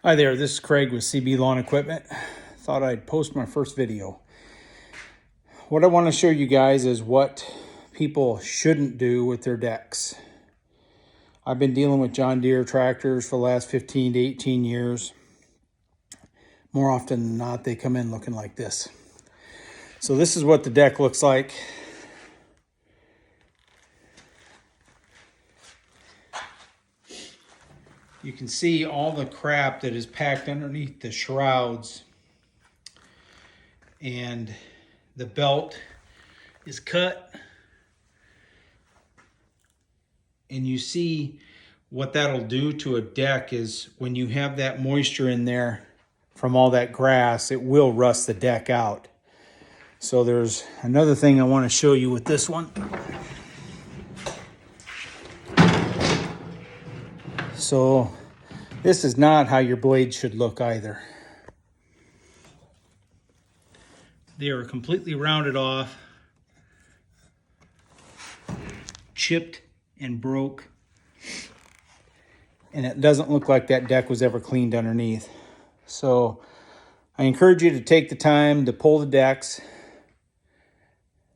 Hi there, this is Craig with CB Lawn Equipment. Thought I'd post my first video. What I want to show you guys is what people shouldn't do with their decks. I've been dealing with John Deere tractors for the last 15 to 18 years. More often than not, they come in looking like this. So this is what the deck looks like. You can see all the crap that is packed underneath the shrouds, and the belt is cut, and you see what that'll do to a deck is when you have that moisture in there from all that grass, it will rust the deck out. So there's another thing I want to show you with this one. So this is not how your blades should look either. They are completely rounded off, chipped and broke, and it doesn't look like that deck was ever cleaned underneath. So I encourage you to take the time to pull the decks,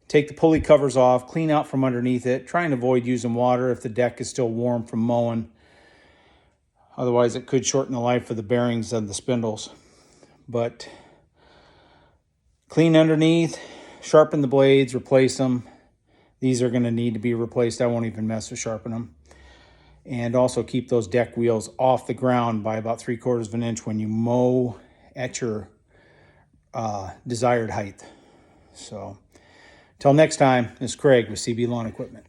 take the pulley covers off, clean out from underneath it. Try and avoid using water if the deck is still warm from mowing. Otherwise, it could shorten the life of the bearings of the spindles. But clean underneath, sharpen the blades, replace them. These are going to need to be replaced. I won't even mess with sharpening them. And also keep those deck wheels off the ground by about 3/4 of an inch when you mow at your desired height. So, till next time, this is Craig with CB Lawn Equipment.